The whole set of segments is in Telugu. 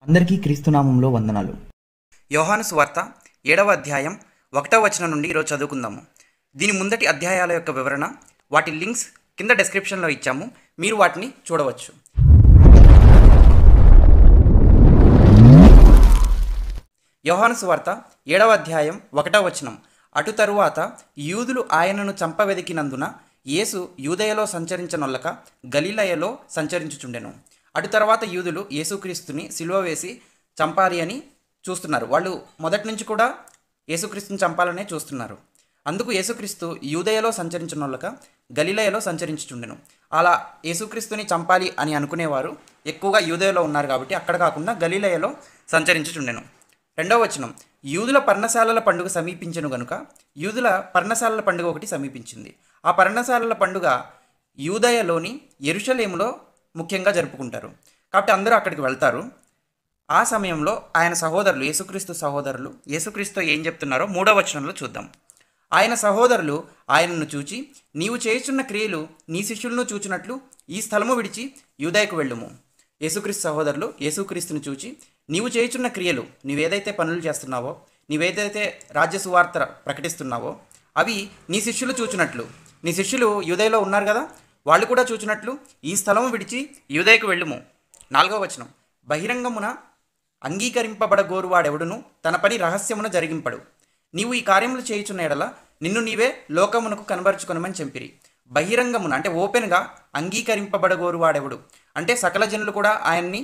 అందరికీ క్రీస్తునామంలో వందనాలు. యోహాను సువార్త 7వ అధ్యాయం 1వ వచనం నుండి ఈరోజు చదువుకుందాము. దీని ముందటి అధ్యాయాల యొక్క వివరణ, వాటి లింక్స్ కింద డిస్క్రిప్షన్లో ఇచ్చాము, మీరు వాటిని చూడవచ్చు. యోహాను సువార్త 7వ అధ్యాయం 1వ వచనం. అటు తరువాత యూదులు ఆయనను చంపవెదికినందున యేసు యూదయలో సంచరించనొల్లక గలిలయలో సంచరించుచుండెను. అటు తర్వాత యూదులు యేసుక్రీస్తుని సిలువ వేసి చంపాలి అని చూస్తున్నారు. వాళ్ళు మొదటి నుంచి కూడా యేసుక్రీస్తుని చంపాలనే చూస్తున్నారు. అందుకు యేసుక్రీస్తు యూదయలో సంచరించనొల్లక గలిలయలో సంచరించుచుండెను. అలా యేసుక్రీస్తుని చంపాలి అని అనుకునేవారు ఎక్కువగా యూదయలో ఉన్నారు కాబట్టి అక్కడ కాకుండా గలిలయలో సంచరించుచుండెను. 2వ వచనం. యూదుల పర్ణశాలల పండుగ సమీపించెను గనుక యూదుల పర్ణశాలల పండుగ ఒకటి సమీపించింది. ఆ పర్ణశాలల పండుగ యూదయలోని యెరూషలేములో ముఖ్యంగా జరుపుకుంటారు కాబట్టి అందరూ అక్కడికి వెళ్తారు. ఆ సమయంలో ఆయన సహోదరులు, యేసుక్రీస్తు సహోదరులు యేసుక్రీస్తు ఏం చెప్తున్నారో 3వ వచనంలో చూద్దాం. ఆయన సహోదరులు ఆయనను చూచి, నీవు చేయుచున్న క్రియలు నీ శిష్యులను చూచినట్లు ఈ స్థలము విడిచి యూదయకు వెళ్ళుము. యేసుక్రీస్తు సహోదరులు యేసుక్రీస్తుని చూచి, నీవు చేయుచున్న క్రియలు, నీవేదైతే పనులు చేస్తున్నావో, నీవేదైతే రాజ్య సువార్త ప్రకటిస్తున్నావో అవి నీ శిష్యులు చూచినట్లు, నీ శిష్యులు యూదయలో ఉన్నారు కదా, వాళ్ళు కూడా చూచినట్లు ఈ స్థలము విడిచి యూదయకు వెళ్ళుము. 4వ వచనం. బహిరంగమున అంగీకరింపబడగోరువాడెవడును తన పని రహస్యమున జరిగింపడు. నీవు ఈ కార్యములు చేయుచున్న ఎడల నిన్ను నీవే లోకమునకు కనబరుచుకొనమని చెప్పిరి. బహిరంగమున అంటే ఓపెన్గా అంగీకరింపబడగోరువాడెవడు అంటే సకల జనులు కూడా ఆయన్ని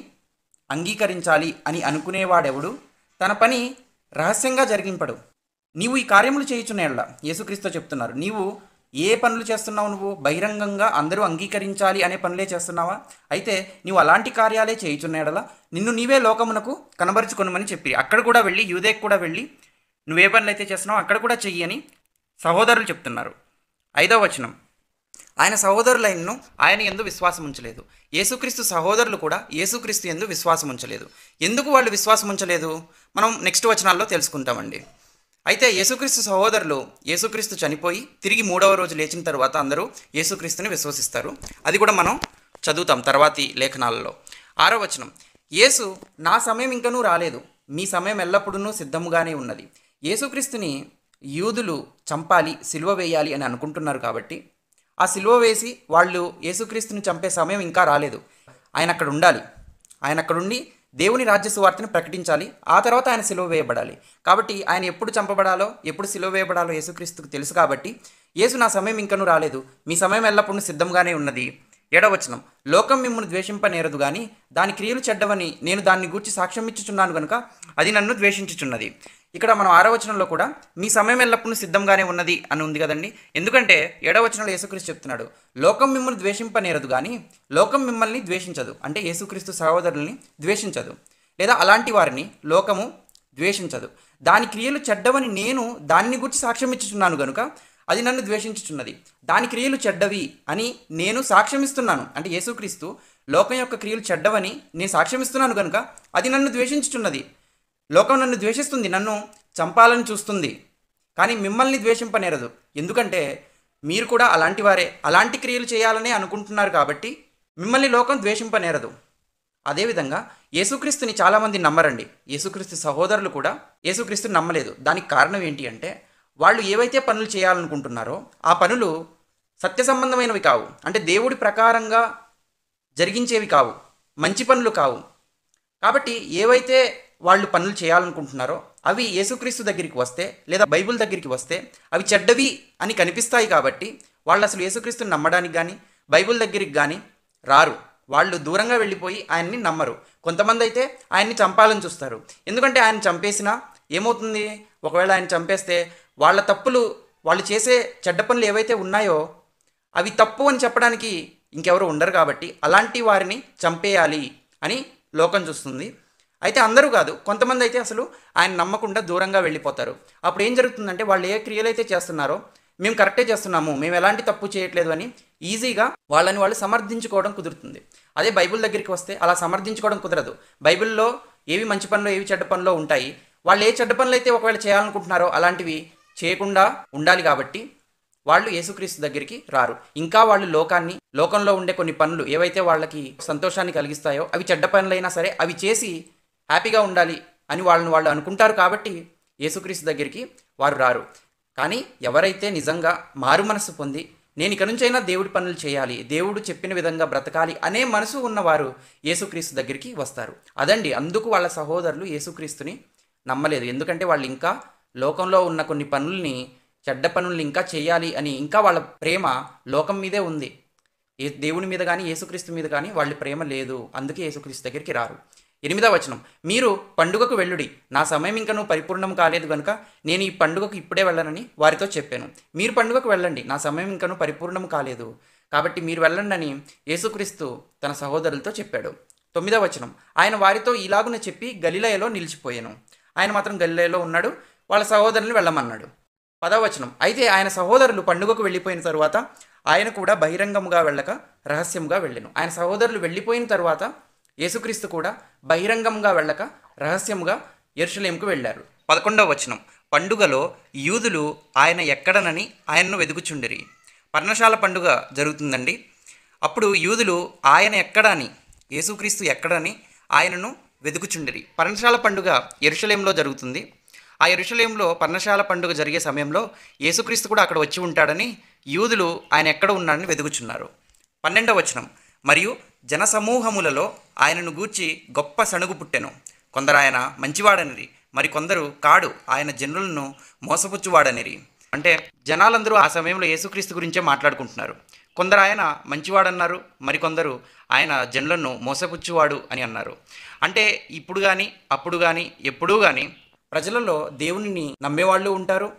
అంగీకరించాలి అని అనుకునేవాడెవడు తన పని రహస్యంగా జరిగింపడు. నీవు ఈ కార్యములు చేయుచున్న ఎడల, యేసుక్రీస్తు చెప్తున్నారు, నీవు ఏ పనులు చేస్తున్నావు? నువ్వు బహిరంగంగా అందరూ అంగీకరించాలి అనే పనులే చేస్తున్నావా? అయితే నీవు అలాంటి కార్యాలే చేయుచున్న ఎడల నిన్ను నీవే లోకమునకు కనబరుచుకొనమని చెప్పి అక్కడ కూడా వెళ్ళి యూదయకు కూడా వెళ్ళి నువ్వే పనులు అయితే చేస్తున్నావు అక్కడ కూడా చెయ్యి అని సహోదరులు చెప్తున్నారు. 5వ వచనం. ఆయన సహోదరులైనను ఆయన యందు విశ్వాసం ఉంచలేదు. యేసుక్రీస్తు సహోదరులు కూడా యేసుక్రీస్తు యందు విశ్వాసం ఉంచలేదు. ఎందుకు వాళ్ళు విశ్వాసం ఉంచలేదు మనం నెక్స్ట్ వచనాల్లో తెలుసుకుంటామండి. అయితే యేసుక్రీస్తు సహోదరులు యేసుక్రీస్తు చనిపోయి తిరిగి 3వ రోజు లేచిన తర్వాత అందరూ యేసుక్రీస్తుని విశ్వసిస్తారు. అది కూడా మనం చదువుతాం తర్వాతి లేఖనాలలో. 6వ వచనం. యేసు, నా సమయం ఇంకనూ రాలేదు, మీ సమయం ఎల్లప్పుడూ సిద్ధముగానే ఉన్నది. యేసుక్రీస్తుని యూదులు చంపాలి, సిలువ వేయాలి అని అనుకుంటున్నారు కాబట్టి ఆ సిలువ వేసి వాళ్ళు యేసుక్రీస్తుని చంపే సమయం ఇంకా రాలేదు. ఆయన అక్కడ ఉండాలి, ఆయన అక్కడ ఉండి దేవుని రాజ్య సువార్తను ప్రకటించాలి. ఆ తర్వాత ఆయన సిలువ వేయబడాలి. కాబట్టి ఆయన ఎప్పుడు చంపబడాలో, ఎప్పుడు సిలువ వేయబడాలో యేసుక్రీస్తుకు తెలుసు కాబట్టి యేసు, నా సమయం ఇంకనూ రాలేదు, మీ సమయం ఎల్లప్పుడూ సిద్ధంగానే ఉన్నది. 7వ వచనం. లోకం మిమ్మల్ని ద్వేషింపనేరదు గాని దాని క్రియలు చెడ్డవని నేను దాన్ని గూర్చి సాక్ష్యం ఇచ్చుచున్నాను కనుక అది నన్ను ద్వేషించుచున్నది. ఇక్కడ మనం 6వ వచనంలో కూడా మీ సమయం ఎల్లప్పుడూ సిద్ధంగానే ఉన్నది అని ఉంది కదండి. ఎందుకంటే 7వ వచనంలో యేసుక్రీస్తు చెప్తున్నాడు, లోకం మిమ్మల్ని ద్వేషింపనేరదు కానీ లోకం మిమ్మల్ని ద్వేషించదు. అంటే యేసుక్రీస్తు సహోదరుల్ని ద్వేషించదు, లేదా అలాంటి వారిని లోకము ద్వేషించదు. దాని క్రియలు చెడ్డవని నేను దాన్ని గురించి సాక్ష్యం ఇచ్చుచున్నాను కనుక అది నన్ను ద్వేషించుచున్నది. దాని క్రియలు చెడ్డవి అని నేను సాక్ష్యం ఇస్తున్నాను. అంటే యేసుక్రీస్తు లోకం యొక్క క్రియలు చెడ్డవని నేను సాక్ష్యం ఇస్తున్నాను కనుక అది నన్ను ద్వేషించుచున్నది. లోకం నన్ను ద్వేషిస్తుంది, నన్ను చంపాలని చూస్తుంది, కానీ మిమ్మల్ని ద్వేషింపనేరదు. ఎందుకంటే మీరు కూడా అలాంటి వారే, అలాంటి క్రియలు చేయాలని అనుకుంటున్నారు కాబట్టి మిమ్మల్ని లోకం ద్వేషింపనేరదు. అదేవిధంగా యేసుక్రీస్తుని చాలామంది నమ్మరండి. యేసుక్రీస్తు సహోదరులు కూడా యేసుక్రీస్తుని నమ్మలేదు. దానికి కారణం ఏంటి అంటే వాళ్ళు ఏవైతే పనులు చేయాలనుకుంటున్నారో ఆ పనులు సత్య సంబంధమైనవి కావు, అంటే దేవుడి ప్రకారంగా జరిగించేవి కావు, మంచి పనులు కావు. కాబట్టి ఏవైతే వాళ్ళు పనులు చేయాలనుకుంటున్నారో అవి యేసుక్రీస్తు దగ్గరికి వస్తే లేదా బైబిల్ దగ్గరికి వస్తే అవి చెడ్డవి అని కనిపిస్తాయి. కాబట్టి వాళ్ళు అసలు యేసుక్రీస్తుని నమ్మడానికి కానీ బైబిల్ దగ్గరికి కానీ రారు. వాళ్ళు దూరంగా వెళ్ళిపోయి ఆయన్ని నమ్మరు. కొంతమంది అయితే ఆయన్ని చంపాలని చూస్తారు. ఎందుకంటే ఆయన చంపేసినా ఏమవుతుంది? ఒకవేళ ఆయన చంపేస్తే వాళ్ళ తప్పులు, వాళ్ళు చేసే చెడ్డ పనులు ఏవైతే ఉన్నాయో అవి తప్పు అని చెప్పడానికి ఇంకెవరు ఉండరు. కాబట్టి అలాంటి వారిని చంపేయాలి అని లోకం చూస్తుంది. అయితే అందరూ కాదు, కొంతమంది అయితే అసలు ఆయన నమ్మకుండా దూరంగా వెళ్ళిపోతారు. అప్పుడు ఏం జరుగుతుందంటే వాళ్ళు ఏ క్రియలు అయితే చేస్తున్నారో మేము కరెక్టే చేస్తున్నాము, మేము ఎలాంటి తప్పు చేయట్లేదు అని ఈజీగా వాళ్ళని వాళ్ళు సమర్థించుకోవడం కుదురుతుంది. అదే బైబిల్ దగ్గరికి వస్తే అలా సమర్థించుకోవడం కుదరదు. బైబిల్లో ఏవి మంచి పనులు ఏవి చెడ్డ పనులు ఉంటాయి. వాళ్ళు ఏ చెడ్డ పనులు అయితే ఒకవేళ చేయాలనుకుంటున్నారో అలాంటివి చేయకుండా ఉండాలి. కాబట్టి వాళ్ళు యేసుక్రీస్తు దగ్గరికి రారు. ఇంకా వాళ్ళు లోకంలో ఉండే కొన్ని పనులు ఏవైతే వాళ్ళకి సంతోషాన్ని కలిగిస్తాయో అవి చెడ్డ పనులైనా సరే అవి చేసి హ్యాపీగా ఉండాలి అని వాళ్ళని వాళ్ళు అనుకుంటారు కాబట్టి యేసుక్రీస్తు దగ్గరికి వారు రారు. కానీ ఎవరైతే నిజంగా మారు మనసు పొంది నేను ఇక నుంచైనా దేవుడి పనులు చేయాలి, దేవుడు చెప్పిన విధంగా బ్రతకాలి అనే మనసు ఉన్నవారు యేసుక్రీస్తు దగ్గరికి వస్తారు. అదండి, అందుకు వాళ్ళ సహోదరులు యేసుక్రీస్తుని నమ్మలేదు. ఎందుకంటే వాళ్ళు ఇంకా లోకంలో ఉన్న కొన్ని పనుల్ని, చెడ్డ పనుల్ని ఇంకా చేయాలి అని, ఇంకా వాళ్ళ ప్రేమ లోకం మీదే ఉంది. దేవుని మీద కానీ యేసుక్రీస్తు మీద కానీ వాళ్ళ ప్రేమ లేదు. అందుకే యేసుక్రీస్తు దగ్గరికి రారు. 8వ వచనం, మీరు పండుగకు వెళ్ళుడి, నా సమయం ఇంకనూ పరిపూర్ణం కాలేదు గనుక నేను ఈ పండుగకు ఇప్పుడే వెళ్ళనని వారితో చెప్పాను. మీరు పండుగకు వెళ్ళండి, నా సమయం ఇంకనూ పరిపూర్ణం కాలేదు కాబట్టి మీరు వెళ్ళండి అని యేసుక్రీస్తు తన సహోదరులతో చెప్పాడు. 9వ వచనం, ఆయన వారితో ఇలాగున చెప్పి గలిలయలో నిలిచిపోయాను. ఆయన మాత్రం గలిలయలో ఉన్నాడు, వాళ్ళ సహోదరుని వెళ్ళమన్నాడు. 10వ వచనం, అయితే ఆయన సహోదరులు పండుగకు వెళ్ళిపోయిన తరువాత ఆయన కూడా బహిరంగముగా వెళ్ళక రహస్యముగా వెళ్ళెను. ఆయన సహోదరులు వెళ్ళిపోయిన తరువాత యేసుక్రీస్తు కూడా బహిరంగంగా వెళ్ళక రహస్యముగా యెరూషలేముకు వెళ్ళారు. 11వ వచనం, పండుగలో యూదులు ఆయన ఎక్కడనని ఆయనను వెదుకుచుండిరి. పర్ణశాల పండుగ జరుగుతుందండి. అప్పుడు యూదులు ఆయన ఎక్కడ అని, యేసుక్రీస్తు ఎక్కడని ఆయనను వెదుకుచుండిరి. పర్ణశాల పండుగ యెరూషలేములో జరుగుతుంది. ఆ యెరూషలేములో పర్ణశాల పండుగ జరిగే సమయంలో యేసుక్రీస్తు కూడా అక్కడ వచ్చి ఉంటాడని యూదులు ఆయన ఎక్కడ ఉన్నాడని వెదుకుచున్నారు. 12వ వచనం, మరియు జనసమూహములలో ఆయనను గూర్చి గొప్ప సణుగు పుట్టెను. కొందరు ఆయన మంచివాడనిరి, మరి కొందరు కాడు, ఆయన జనులను మోసపుచ్చువాడనిరి. అంటే జనాలందరూ ఆ సమయంలో యేసుక్రీస్తు గురించే మాట్లాడుకుంటున్నారు. కొందరు ఆయన మంచివాడన్నారు, మరికొందరు ఆయన జనులను మోసపుచ్చువాడు అని అన్నారు. అంటే ఇప్పుడు కానీ అప్పుడు కానీ ఎప్పుడూ కానీ ప్రజలలో దేవునిని నమ్మేవాళ్ళు ఉంటారు,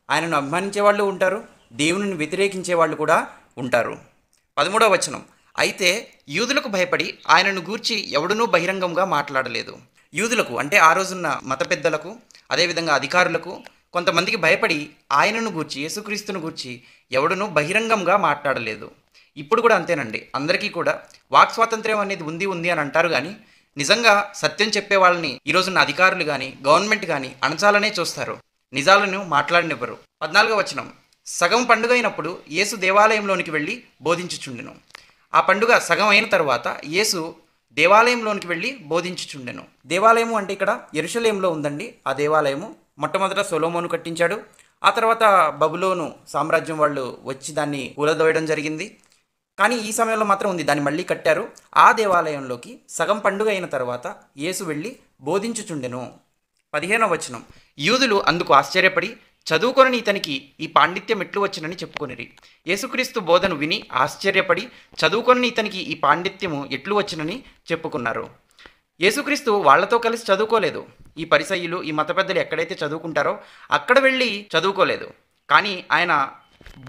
ఆయనను అభిమానించే వాళ్ళు ఉంటారు, దేవునిని వ్యతిరేకించే వాళ్ళు కూడా ఉంటారు. 13వ వచనం, అయితే యూదులకు భయపడి ఆయనను గూర్చి ఎవడునూ బహిరంగంగా మాట్లాడలేదు. యూదులకు అంటే ఆ రోజున్న మత పెద్దలకు, అదేవిధంగా అధికారులకు కొంతమందికి భయపడి ఆయనను గూర్చి, యేసుక్రీస్తును గూర్చి ఎవడునూ బహిరంగంగా మాట్లాడలేదు. ఇప్పుడు కూడా అంతేనండి, అందరికీ కూడా వాక్ స్వాతంత్ర్యం అనేది ఉంది అని అంటారు. కానీ నిజంగా సత్యం చెప్పే వాళ్ళని ఈరోజున్న అధికారులు కానీ గవర్నమెంట్ కానీ అణచాలనే చూస్తారు, నిజాలను మాట్లాడనివ్వరు. 14వ వచనం, సగం పండుగ అయినప్పుడు యేసు దేవాలయంలోనికి వెళ్ళి బోధించుచుండెను. ఆ పండుగ సగం అయిన తర్వాత యేసు దేవాలయంలోనికి వెళ్ళి బోధించుచుండెను. దేవాలయము అంటే ఇక్కడ యెరూషలేములో ఉందండి. ఆ దేవాలయము మొట్టమొదట సొలొమోను కట్టించాడు. ఆ తర్వాత బబులోను సామ్రాజ్యం వాళ్ళు వచ్చి దాన్ని కూలదోయడం జరిగింది. కానీ ఈ సమయంలో మాత్రం ఉంది, దాన్ని మళ్ళీ కట్టారు. ఆ దేవాలయంలోకి సగం పండుగ అయిన తర్వాత యేసు వెళ్ళి బోధించుచుండెను. 15వ వచనం, యూదులు అందుకు ఆశ్చర్యపడి చదువుకొని ఇతనికి ఈ పాండిత్యం ఎట్లు వచ్చినని చెప్పుకొనిరి. యేసుక్రీస్తు బోధను విని ఆశ్చర్యపడి చదువుకొని ఇతనికి ఈ పాండిత్యము ఎట్లు వచ్చినని చెప్పుకున్నారు. యేసుక్రీస్తు వాళ్లతో కలిసి చదువుకోలేదు. ఈ పరిసయ్యులు, ఈ మత పెద్దలు ఎక్కడైతే చదువుకుంటారో అక్కడ వెళ్ళి చదువుకోలేదు. కానీ ఆయన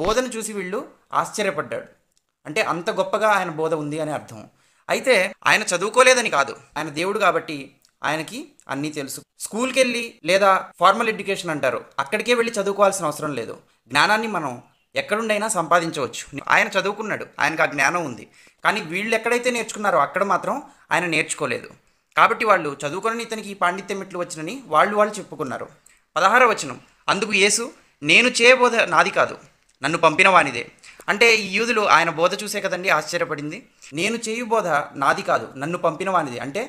బోధను చూసి వీళ్ళు ఆశ్చర్యపడ్డాడు. అంటే అంత గొప్పగా ఆయన బోధ ఉంది అని అర్థం. అయితే ఆయన చదువుకోలేదని కాదు, ఆయన దేవుడు కాబట్టి ఆయనకి అన్నీ తెలుసు. స్కూల్కి వెళ్ళి లేదా ఫార్మల్ ఎడ్యుకేషన్ అంటారు, అక్కడికే వెళ్ళి చదువుకోవాల్సిన అవసరం లేదు. జ్ఞానాన్ని మనం ఎక్కడుండైనా సంపాదించవచ్చు. ఆయన చదువుకున్నాడు, ఆయనకు ఆ జ్ఞానం ఉంది. కానీ వీళ్ళు ఎక్కడైతే నేర్చుకున్నారో అక్కడ మాత్రం ఆయన నేర్చుకోలేదు. కాబట్టి వాళ్ళు చదువుకొని ఇతనికి ఈ పాండిత్యం ఎట్లు వచ్చినని వాళ్ళు చెప్పుకున్నారు. 16వ వచనం, అందుకు యేసు, నేను చేయబోధ నాది కాదు, నన్ను పంపిన వానిదే. అంటే ఈ యూదులు ఆయన బోధ చూసే కదండి ఆశ్చర్యపడింది. నేను చేయు బోధ నాది కాదు, నన్ను పంపిన వానిదే. అంటే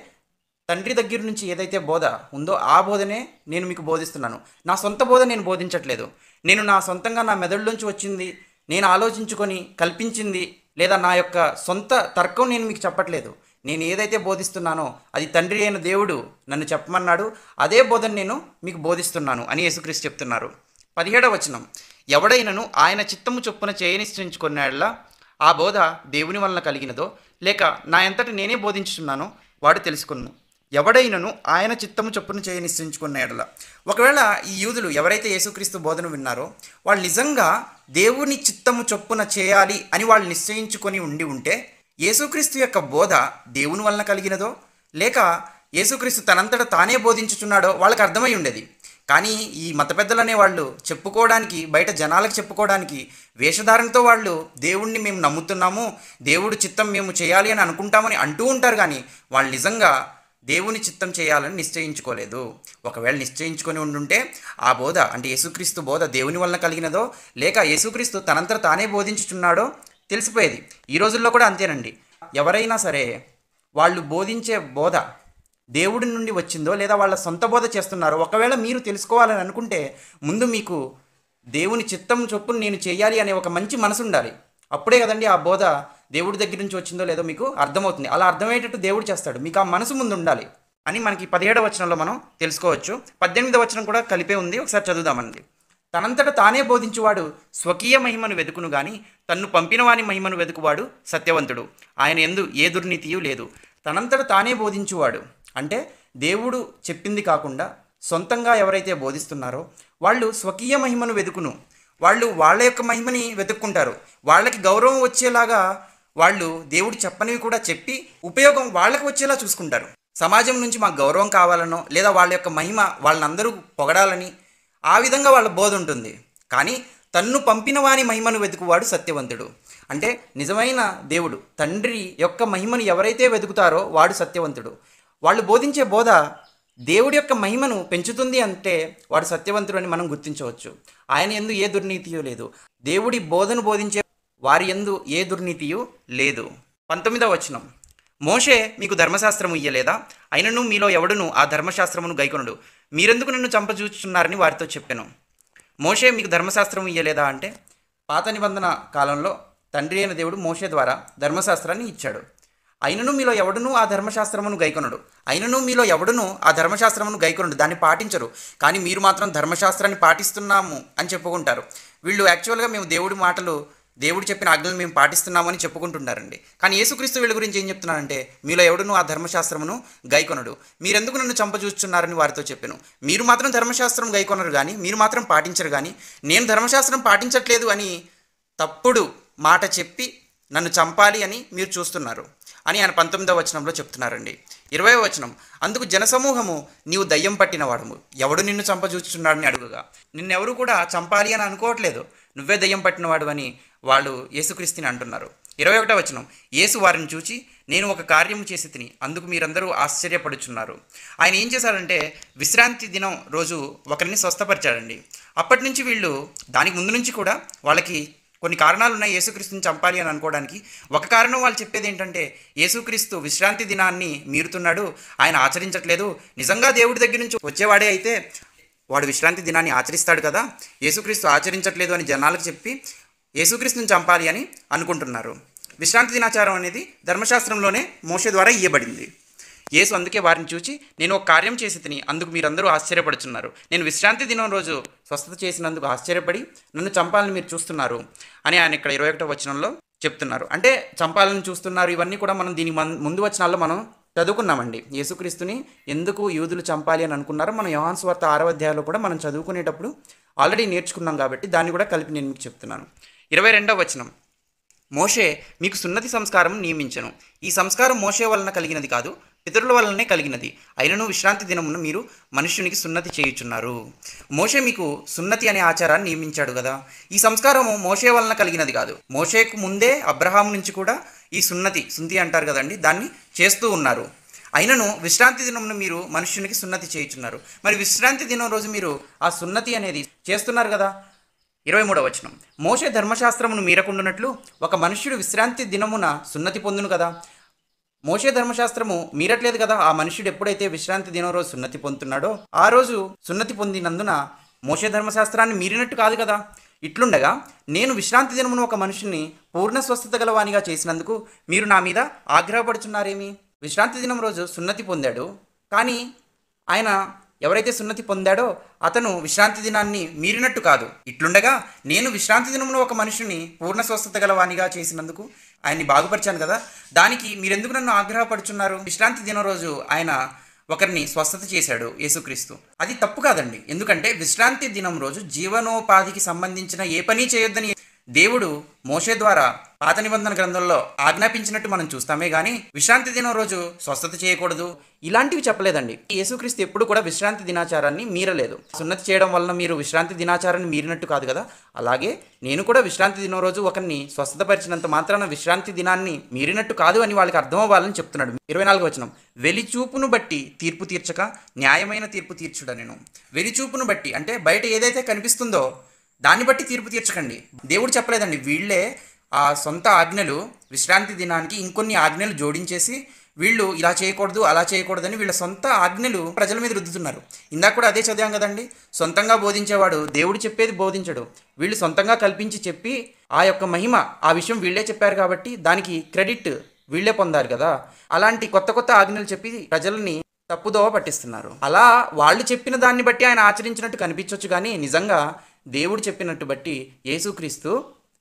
తండ్రి దగ్గర నుంచి ఏదైతే బోధ ఉందో ఆ బోధనే నేను మీకు బోధిస్తున్నాను. నా సొంత బోధ నేను బోధించట్లేదు. నేను నా సొంతంగా నా మెదడులోంచి వచ్చింది, నేను ఆలోచించుకొని కల్పించింది, లేదా నా యొక్క సొంత తర్కం నేను మీకు చెప్పట్లేదు. నేను ఏదైతే బోధిస్తున్నానో అది తండ్రి అయిన దేవుడు నన్ను చెప్పమన్నాడు, అదే బోధను నేను మీకు బోధిస్తున్నాను అని యేసుక్రీస్తు చెప్తున్నారు. 17వ వచనం, ఎవడైనను ఆయన చిత్తము చొప్పున చేయనిశ్చయించుకున్నాడలా ఆ బోధ దేవుని వలన కలిగినదో లేక నా ఎంతటి నేనే బోధించుతున్నానో వాడు తెలుసుకున్నాను. ఎవడైనను ఆయన చిత్తము చొప్పున చేయనిశ్చయించుకున్నాడలా. ఒకవేళ ఈ యూదులు ఎవరైతే యేసుక్రీస్తు బోధను విన్నారో వాళ్ళు నిజంగా దేవుని చిత్తము చొప్పున చేయాలి అని వాళ్ళు నిశ్చయించుకొని ఉంటే యేసుక్రీస్తు యొక్క బోధ దేవుని వలన కలిగినదో లేక యేసుక్రీస్తు తనంతట తానే బోధించుచున్నాడో వాళ్ళకి అర్థమై ఉండేది. కానీ ఈ మత పెద్దలనే వాళ్ళు చెప్పుకోవడానికి, బయట జనాలకు చెప్పుకోవడానికి వేషధారణతో వాళ్ళు దేవుణ్ణి మేము నమ్ముతున్నాము, దేవుడి చిత్తం మేము చేయాలి అని అనుకుంటామని అంటూ ఉంటారు. కానీ వాళ్ళు నిజంగా దేవుని చిత్తం చేయాలని నిశ్చయించుకోలేదు. ఒకవేళ నిశ్చయించుకొని ఉండుంటే ఆ బోధ అంటే యేసుక్రీస్తు బోధ దేవుని వలన కలిగినదో లేక యేసుక్రీస్తు తనంతట తానే బోధించుచున్నాడో తెలిసిపోయేది. ఈ రోజుల్లో కూడా అంతేనండి. ఎవరైనా సరే వాళ్ళు బోధించే బోధ దేవుడి నుండి వచ్చిందో లేదా వాళ్ళ సొంత బోధ చేస్తున్నారో ఒకవేళ మీరు తెలుసుకోవాలని అనుకుంటే ముందు మీకు దేవుని చిత్తం చొప్పున నేను చేయాలి అనే ఒక మంచి మనసు ఉండాలి. అప్పుడే కదండి ఆ బోధ దేవుడి దగ్గర నుంచి వచ్చిందో లేదో మీకు అర్థమవుతుంది. అలా అర్థమయ్యేటట్టు దేవుడు చేస్తాడు. మీకు ఆ మనసు ముందు ఉండాలి అని మనకి 17వ వచనంలో మనం తెలుసుకోవచ్చు. 18వ వచనం కూడా కలిపే ఉంది, ఒకసారి చదువుదామండి. తనంతట తానే బోధించువాడు స్వకీయ మహిమను వెతుకును గాని తన్ను పంపిన వాని మహిమను వెతుకువాడు సత్యవంతుడు, ఆయన యందు ఏ దుర్నీతియు లేదు. తనంతట తానే బోధించువాడు అంటే దేవుడు చెప్పింది కాకుండా సొంతంగా ఎవరైతే బోధిస్తున్నారో వాళ్ళు స్వకీయ మహిమను వెతుకును, వాళ్ళు వాళ్ళ యొక్క మహిమని వెతుక్కుంటారు. వాళ్ళకి గౌరవం వచ్చేలాగా వాళ్ళు దేవుడు చెప్పనివి కూడా చెప్పి ఉపయోగం వాళ్ళకి వచ్చేలా చూసుకుంటారు. సమాజం నుంచి మాకు గౌరవం కావాలనో లేదా వాళ్ళ యొక్క మహిమ వాళ్ళందరూ పొగడాలని ఆ విధంగా వాళ్ళ బోధ ఉంటుంది. కానీ తన్ను పంపిన వాని మహిమను వెతుకువాడు సత్యవంతుడు అంటే నిజమైన దేవుడు తండ్రి యొక్క మహిమను ఎవరైతే వెతుకుతారో వాడు సత్యవంతుడు. వాళ్ళు బోధించే బోధ దేవుడి యొక్క మహిమను పెంచుతుంది అంటే వాడు సత్యవంతుడు అని మనం గుర్తించవచ్చు. ఆయన యందు ఏ దుర్నీతియూ లేదు. దేవుడి బోధను బోధించే వారి యందు ఏ దుర్నీతియూ లేదు. 19వ వచనం, మోషే మీకు ధర్మశాస్త్రము ఇయ్యలేదా? అయినను మీలో ఎవడును ఆ ధర్మశాస్త్రమును గైకొనుడు, మీరెందుకు నన్ను చంపజూచుచున్నారని వారితో చెప్పాను. మోషే మీకు ధర్మశాస్త్రము ఇయ్యలేదా అంటే పాత నిబంధన కాలంలో తండ్రి అయిన దేవుడు మోషే ద్వారా ధర్మశాస్త్రాన్ని ఇచ్చాడు. అయినను మీలో ఎవడును ఆ ధర్మశాస్త్రమును గైకొనడు, అయినను మీలో ఎవడును ఆ ధర్మశాస్త్రమును గైకొనడు, దాన్ని పాటించరు. కానీ మీరు మాత్రం ధర్మశాస్త్రాన్ని పాటిస్తున్నాము అని చెప్పుకుంటారు. వీళ్ళు యాక్చువల్గా మేము దేవుడి మాటలు దేవుడు చెప్పిన ఆజ్ఞలు మేము పాటిస్తున్నామని చెప్పుకుంటున్నారండి. కానీ యేసుక్రీస్తు వీళ్ళ గురించి ఏం చెప్తున్నారంటే మీలో ఎవడును ఆ ధర్మశాస్త్రమును గైకొనడు, మీరెందుకు నన్ను చంపజూచుచున్నారని వారితో చెప్పాను. మీరు మాత్రం ధర్మశాస్త్రం గైకొనరు కానీ మీరు మాత్రం పాటించరు, కానీ నేను ధర్మశాస్త్రం పాటించట్లేదు అని తప్పుడు మాట చెప్పి నన్ను చంపాలి అని మీరు చూస్తున్నారు అని ఆయన 19వ వచనంలో చెప్తున్నారండి. 20వ వచనం, అందుకు జనసమూహము నీవు దయ్యం పట్టిన వాడము, ఎవడు నిన్ను చంపజూచుచున్నాడని అడుగుగా, నిన్నెవరు కూడా చంపాలి అని అనుకోవట్లేదు, నువ్వే దయ్యం పట్టినవాడు అని వాళ్ళు యేసుక్రీస్తుని అంటున్నారు. 21వ వచనం, యేసు వారిని చూచి నేను ఒక కార్యము చేసి తిని అందుకు మీరందరూ ఆశ్చర్యపడుచున్నారు. ఆయన ఏం చేశారంటే విశ్రాంతి దినం రోజు ఒకరిని స్వస్థపరిచాడండి. అప్పటి నుంచి వీళ్ళు దానికి ముందు నుంచి కూడా వాళ్ళకి కొన్ని కారణాలు ఉన్నాయి యేసుక్రీస్తుని చంపాలి అని అనుకోవడానికి. ఒక కారణం వాళ్ళు చెప్పేది ఏంటంటే యేసుక్రీస్తు విశ్రాంతి దినాన్ని మీరుతున్నాడు, ఆయన ఆచరించట్లేదు, నిజంగా దేవుడి దగ్గర నుంచి వచ్చేవాడే అయితే వాడు విశ్రాంతి దినాన్ని ఆచరిస్తాడు కదా, యేసుక్రీస్తు ఆచరించట్లేదు అని జనాలకు చెప్పి యేసుక్రీస్తుని చంపాలి అని అనుకుంటున్నారు. విశ్రాంతి దినాచారం అనేది ధర్మశాస్త్రంలోనే మోషే ద్వారా ఇయ్యబడింది. యేసు అందుకే వారిని చూచి నేను ఒక కార్యం చేసి తిని అందుకు మీరందరూ ఆశ్చర్యపడుచున్నారు, నేను విశ్రాంతి దినం రోజు స్వస్థత చేసినందుకు ఆశ్చర్యపడి నన్ను చంపాలని మీరు చూస్తున్నారు అని ఆయన ఇక్కడ 21వ వచనంలో చెప్తున్నారు. అంటే చంపాలని చూస్తున్నారు, ఇవన్నీ కూడా మనం దీని ముందు వచనాల్లో మనం చదువుకున్నామండి. యేసుక్రీస్తుని ఎందుకు యూదులు చంపాలి అని అనుకున్నారో మనం యోహాను సువార్త 6వ అధ్యాయంలో కూడా మనం చదువుకునేటప్పుడు ఆల్రెడీ నేర్చుకున్నాం కాబట్టి దాన్ని కూడా కలిపి నేను మీకు చెప్తున్నాను. 22వ వచనం, మోషే మీకు సున్నతి సంస్కారం నియమించెను, ఈ సంస్కారం మోషే వలన కలిగినది కాదు, పితరుల వలనే కలిగినది, అయినను విశ్రాంతి దినమున మీరు మనుష్యునికి సున్నతి చేయుచున్నారు. మోషే మీకు సున్నతి అనే ఆచారాన్ని నియమించాడు కదా, ఈ సంస్కారము మోషే వలన కలిగినది కాదు. మోషేకు ముందే అబ్రహాం నుంచి కూడా ఈ సున్నతి అంటారు కదండి, దాన్ని చేస్తూ ఉన్నారు. అయినను విశ్రాంతి దినమున మీరు మనుష్యునికి సున్నతి చేయుచున్నారు. మరి విశ్రాంతి దినం రోజు మీరు ఆ సున్నతి అనేది చేస్తున్నారు కదా. 23వ వచనం, మోషే ధర్మశాస్త్రమును మీరకుండునట్లు ఒక మనుష్యుడు విశ్రాంతి దినమున సున్నతి పొందును కదా. మోషే ధర్మశాస్త్రము మీరట్లేదు కదా, ఆ మనుష్యుడు ఎప్పుడైతే విశ్రాంతి దినం రోజు సున్నతి పొందుతున్నాడో ఆ రోజు సున్నతి పొందినందున మోషే ధర్మశాస్త్రాన్ని మీరినట్టు కాదు కదా. ఇట్లుండగా నేను విశ్రాంతి దినమున ఒక మనుషుని పూర్ణ స్వస్థత గలవానిగా చేసినందుకు మీరు నా మీద ఆగ్రహపడుచున్నారేమి. విశ్రాంతి దినం రోజు సున్నతి పొందాడు, కానీ ఆయన ఎవరైతే సున్నతి పొందాడో అతను విశ్రాంతి దినాన్ని మీరినట్టు కాదు. ఇట్లుండగా నేను విశ్రాంతి దినమున ఒక మనుషుని పూర్ణ స్వస్థత గలవానిగా చేసినందుకు ఆయన్ని బాగుపరిచాను కదా, దానికి మీరెందుకు నన్ను ఆగ్రహపడుచున్నారు. విశ్రాంతి దినం రోజు ఆయన ఒకరిని స్వస్థత చేశాడు యేసుక్రీస్తు, అది తప్పు కాదండి. ఎందుకంటే విశ్రాంతి దినం రోజు జీవనోపాధికి సంబంధించిన ఏ పని చేయొద్దని దేవుడు మోషే ద్వారా పాత నిబంధన గ్రంథంలో ఆజ్ఞాపించినట్టు మనం చూస్తామే కానీ విశ్రాంతి దినం రోజు స్వస్థత చేయకూడదు ఇలాంటివి చెప్పలేదండి. యేసుక్రీస్తు ఎప్పుడు కూడా విశ్రాంతి దినాచారాన్ని మీరలేదు. సున్నతి చేయడం వలన మీరు విశ్రాంతి దినాచారాన్ని మీరినట్టు కాదు కదా, అలాగే నేను కూడా విశ్రాంతి దినం రోజు ఒకరిని స్వస్థతపరిచినంత మాత్రాన విశ్రాంతి దినాన్ని మీరినట్టు కాదు అని వాళ్ళకి అర్థం అవ్వాలని చెప్తున్నాడు. 24వ వచనం, వెలిచూపును బట్టి తీర్పు తీర్చక న్యాయమైన తీర్పు తీర్చుడ. నేను వెలిచూపును బట్టి అంటే బయట ఏదైతే కనిపిస్తుందో దాన్ని బట్టి తీర్పు తీర్చకండి. దేవుడు చెప్పలేదండి, వీళ్ళే ఆ సొంత ఆజ్ఞలు విశ్రాంతి దినానికి ఇంకొన్ని ఆజ్ఞలు జోడించేసి వీళ్ళు ఇలా చేయకూడదు అలా చేయకూడదని వీళ్ళ సొంత ఆజ్ఞలు ప్రజల మీద రుద్దుతున్నారు. ఇందాక కూడా అదే చదివాం కదండి, సొంతంగా బోధించేవాడు దేవుడు చెప్పేది బోధించడు. వీళ్ళు సొంతంగా కల్పించి చెప్పి ఆ యొక్క మహిమ, ఆ విషయం వీళ్ళే చెప్పారు కాబట్టి దానికి క్రెడిట్ వీళ్ళే పొందారు కదా. అలాంటి కొత్త కొత్త ఆజ్ఞలు చెప్పి ప్రజల్ని తప్పుదోవ పట్టిస్తున్నారు. అలా వాళ్ళు చెప్పిన దాన్ని బట్టి ఆయన ఆచరించినట్టు కనిపించవచ్చు, కానీ నిజంగా దేవుడు చెప్పినట్టు బట్టి యేసుక్రీస్తు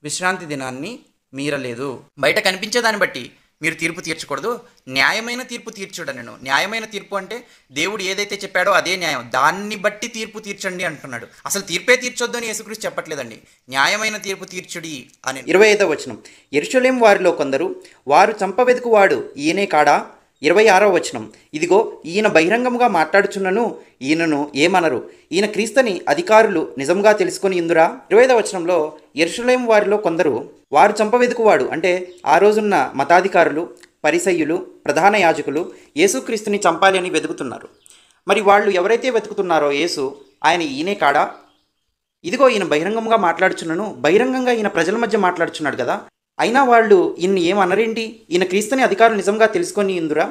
విశ్రాంతి దినాన్ని మీరలేదు. బయట కనిపించే దాన్ని బట్టి మీరు తీర్పు తీర్చకూడదు, న్యాయమైన తీర్పు తీర్చుడనను. న్యాయమైన తీర్పు అంటే దేవుడు ఏదైతే చెప్పాడో అదే న్యాయం, దాన్ని బట్టి తీర్పు తీర్చండి అంటున్నాడు. అసలు తీర్పే తీర్చొద్దు అని యేసుక్రీస్తు చెప్పట్లేదండి, న్యాయమైన తీర్పు తీర్చుడి అని. 25వ వచనం, యెరూషలేము వారిలో కొందరు వారు చంపవెదుకువాడు ఈయనే కాడా. 26వ వచనం, ఇదిగో ఈయన బహిరంగముగా మాట్లాడుచున్నను, ఈయనను ఏమనరు, ఈయన క్రీస్తుని అధికారులు నిజంగా తెలుసుకొని ఇందురా. 25వ వచనంలో యెరూషలేము వారిలో కొందరు వారు చంపవెదుకువాడు అంటే ఆ రోజున్న మతాధికారులు, పరిసయ్యులు, ప్రధాన యాజకులు యేసుక్రీస్తుని చంపాలి అని వెతుకుతున్నారు. మరి వాళ్ళు ఎవరైతే వెతుకుతున్నారో యేసు, ఆయన ఈయనే కాడా. ఇదిగో ఈయన బహిరంగంగా మాట్లాడుచున్నాను, బహిరంగంగా ఈయన ప్రజల మధ్య మాట్లాడుచున్నాడు కదా, అయినా వాళ్ళు ఈయన్ని ఏమనరేంటి, ఈయన క్రీస్తుని అధికారులు నిజంగా తెలుసుకొని ఇందురా.